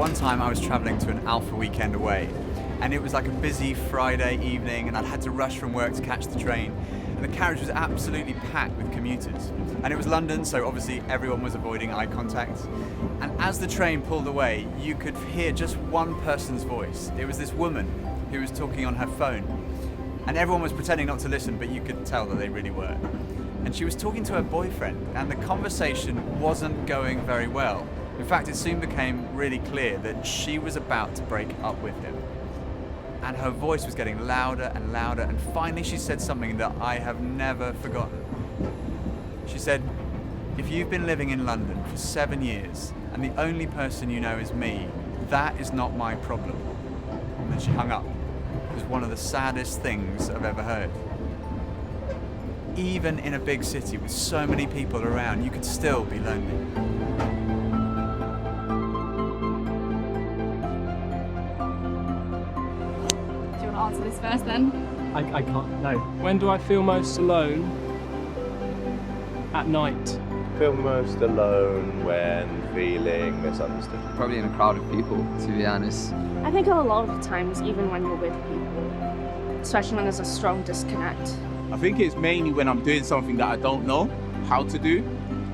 One time I was travelling to an Alpha weekend away, and it was like a busy Friday evening, and I'd had to rush from work to catch the train, and the carriage was absolutely packed with commuters. And it was London, so obviously everyone was avoiding eye contact. And as the train pulled away, you could hear just one person's voice. It was this woman who was talking on her phone, and everyone was pretending not to listen, but you could tell that they really were. And she was talking to her boyfriend, and the conversation wasn't going very well. In fact, it soon became really clear that she was about to break up with him. And her voice was getting louder and louder, and finally she said something that I have never forgotten. She said, "If you've been living in London for 7 years, and the only person you know is me, that is not my problem." And then she hung up. It was one of the saddest things I've ever heard. Even in a big city with so many people around, you could still be lonely. Answer this first then. I can't, no. When do I feel most alone? At night. Feel most alone when feeling misunderstood. Probably in a crowd of people, to be honest. I think a lot of times, even when you're with people, especially when there's a strong disconnect. I think it's mainly when I'm doing something that I don't know how to do,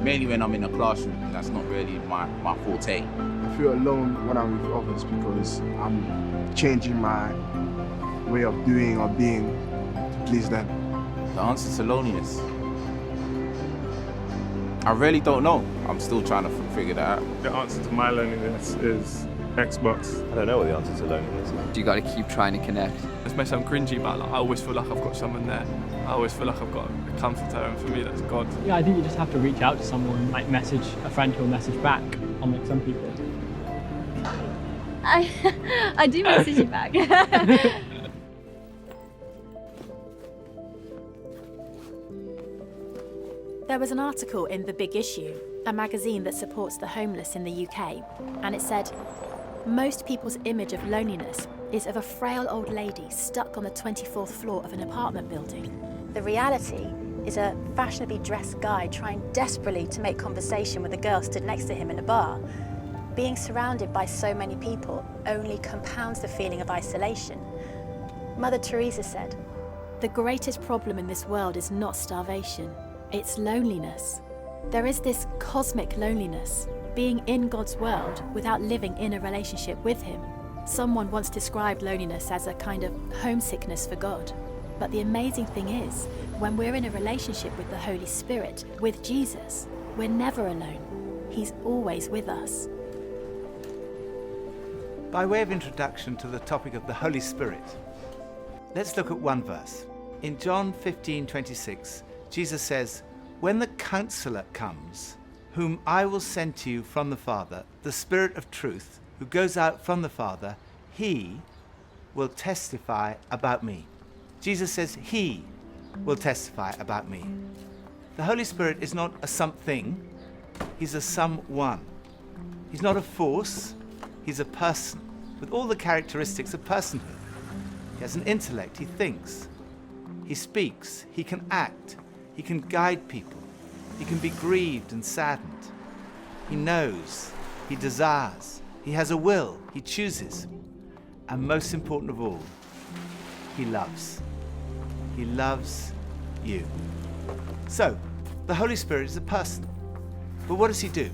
mainly when I'm in a classroom. That's not really my forte. I feel alone when I'm with others because I'm changing my way of doing or being to please them. The answer to loneliness, I really don't know. I'm still trying to figure that out. The answer to my loneliness is Xbox. I don't know what the answer to loneliness is. You got to keep trying to connect. This may sound cringy, but I always feel like I've got someone there. I always feel like I've got a comforter, and for me that's God. Yeah, I think you just have to reach out to someone, like message a friend who'll message back, unlike some people. I do message you back. There was an article in The Big Issue, a magazine that supports the homeless in the UK, and it said, "Most people's image of loneliness is of a frail old lady stuck on the 24th floor of an apartment building. The reality is a fashionably dressed guy trying desperately to make conversation with a girl stood next to him in a bar. Being surrounded by so many people only compounds the feeling of isolation." Mother Teresa said, "The greatest problem in this world is not starvation. It's loneliness. There is this cosmic loneliness, being in God's world without living in a relationship with Him. Someone once described loneliness as a kind of homesickness for God. But the amazing thing is, when we're in a relationship with the Holy Spirit, with Jesus, we're never alone. He's always with us." By way of introduction to the topic of the Holy Spirit, let's look at one verse. In John 15:26, Jesus says, "When the Counselor comes, whom I will send to you from the Father, the Spirit of truth, who goes out from the Father, He will testify about me." Jesus says He will testify about me. The Holy Spirit is not a something, He's a someone. He's not a force, He's a person with all the characteristics of personhood. He has an intellect, He thinks, He speaks, He can act, He can guide people, He can be grieved and saddened. He knows, He desires, He has a will, He chooses. And most important of all, He loves. He loves you. So, the Holy Spirit is a person. But what does He do?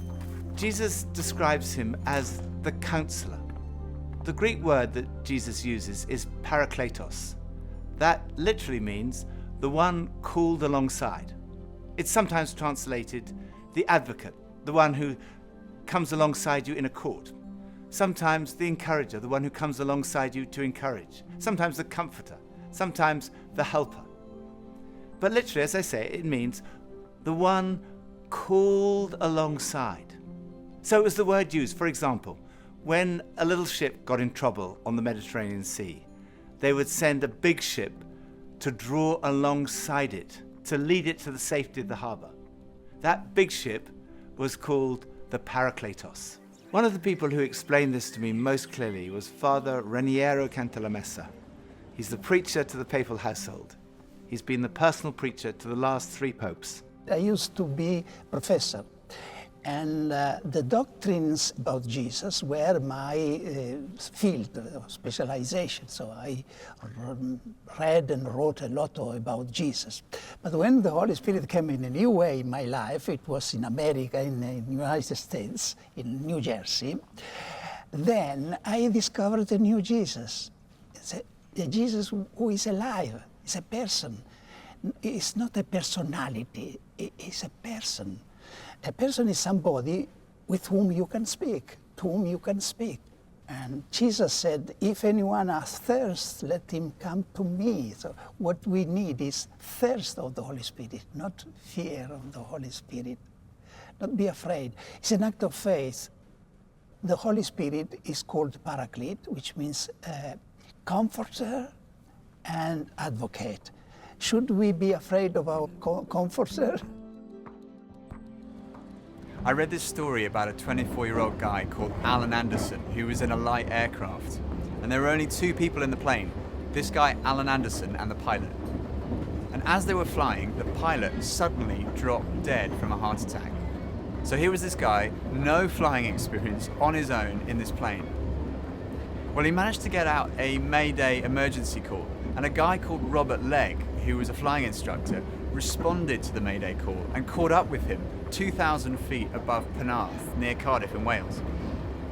Jesus describes Him as the Counselor. The Greek word that Jesus uses is parakletos. That literally means the one called alongside. It's sometimes translated the advocate, the one who comes alongside you in a court. Sometimes the encourager, the one who comes alongside you to encourage. Sometimes the comforter, sometimes the helper. But literally, as I say, it means the one called alongside. So it was the word used, for example, when a little ship got in trouble on the Mediterranean Sea, they would send a big ship to draw alongside it, to lead it to the safety of the harbour. That big ship was called the Parakletos. One of the people who explained this to me most clearly was Father Raniero Cantalamessa. He's the preacher to the papal household. He's been the personal preacher to the last 3 popes. I used to be professor, And the doctrines about Jesus were my field of specialization. So I read and wrote a lot about Jesus. But when the Holy Spirit came in a new way in my life, it was in America, in the United States, in New Jersey, then I discovered a new Jesus. It's a Jesus who is alive. It's a person. It's not a personality. It's a person. A person is somebody with whom you can speak, to whom you can speak. And Jesus said, if anyone has thirst, let him come to me. So what we need is thirst of the Holy Spirit, not fear of the Holy Spirit. Not be afraid. It's an act of faith. The Holy Spirit is called Paraclete, which means comforter and advocate. Should we be afraid of our comforter? I read this story about a 24-year-old guy called Alan Anderson who was in a light aircraft. And there were only two people in the plane, this guy Alan Anderson and the pilot. And as they were flying, the pilot suddenly dropped dead from a heart attack. So here was this guy, no flying experience, on his own in this plane. Well, he managed to get out a Mayday emergency call, and a guy called Robert Legg, who was a flying instructor, responded to the Mayday call and caught up with him 2,000 feet above Penarth, near Cardiff in Wales.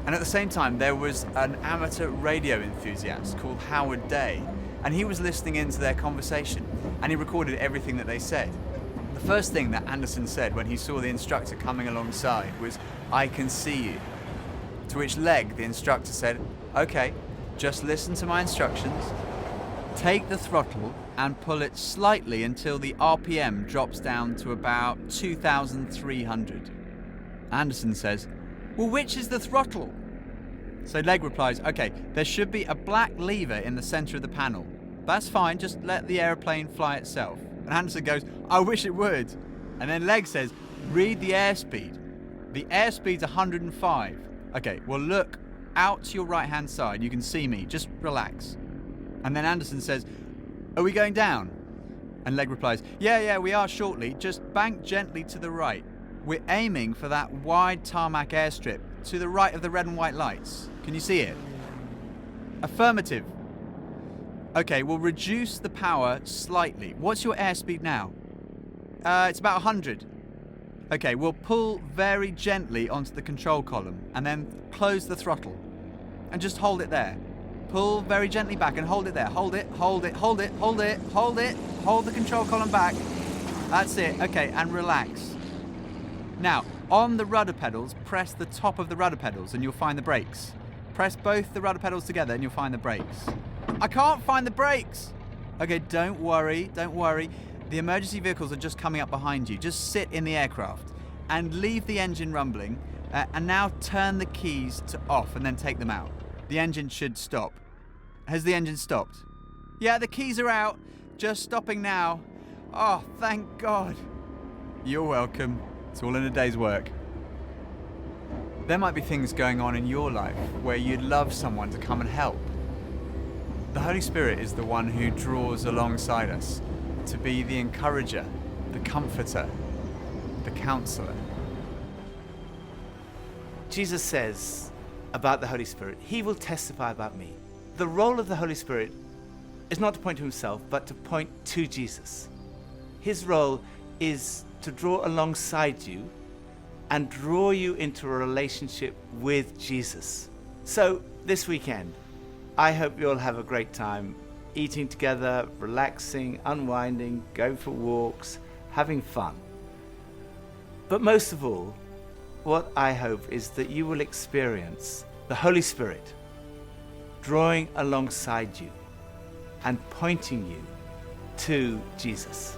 And at the same time, there was an amateur radio enthusiast called Howard Day, and he was listening into their conversation, and he recorded everything that they said. The first thing that Anderson said when he saw the instructor coming alongside was, "I can see you." To which Legg, the instructor, said, "Okay, just listen to my instructions. Take the throttle and pull it slightly until the RPM drops down to about 2,300. Anderson says, "Well, which is the throttle?" So Legg replies, "Okay, there should be a black lever in the center of the panel. That's fine, just let the airplane fly itself." And Anderson goes, "I wish it would." And then Legg says, "Read the airspeed. The airspeed's 105. Okay, well look out to your right-hand side. You can see me, just relax." And then Anderson says, "Are we going down?" And Legg replies, Yeah, we are shortly. Just bank gently to the right. We're aiming for that wide tarmac airstrip to the right of the red and white lights. Can you see it?" "Affirmative." "Okay, we'll reduce the power slightly. What's your airspeed now?" It's about 100. "Okay, we'll pull very gently onto the control column and then close the throttle. And just hold it there. Pull very gently back and hold it there. Hold it, hold it, hold it, hold it, hold it. Hold the control column back. That's it. Okay, and relax. Now, on the rudder pedals, press the top of the rudder pedals and you'll find the brakes. Press both the rudder pedals together and you'll find the brakes." "I can't find the brakes." "Okay, don't worry. The emergency vehicles are just coming up behind you. Just sit in the aircraft and leave the engine rumbling and now turn the keys to off and then take them out. The engine should stop." "Has the engine stopped?" "Yeah, the keys are out. Just stopping now." "Oh, thank God." "You're welcome. It's all in a day's work." There might be things going on in your life where you'd love someone to come and help. The Holy Spirit is the one who draws alongside us to be the encourager, the comforter, the counselor. Jesus says about the Holy Spirit, "He will testify about me." The role of the Holy Spirit is not to point to himself, but to point to Jesus. His role is to draw alongside you and draw you into a relationship with Jesus. So this weekend, I hope you'll have a great time eating together, relaxing, unwinding, going for walks, having fun. But most of all, what I hope is that you will experience the Holy Spirit drawing alongside you and pointing you to Jesus.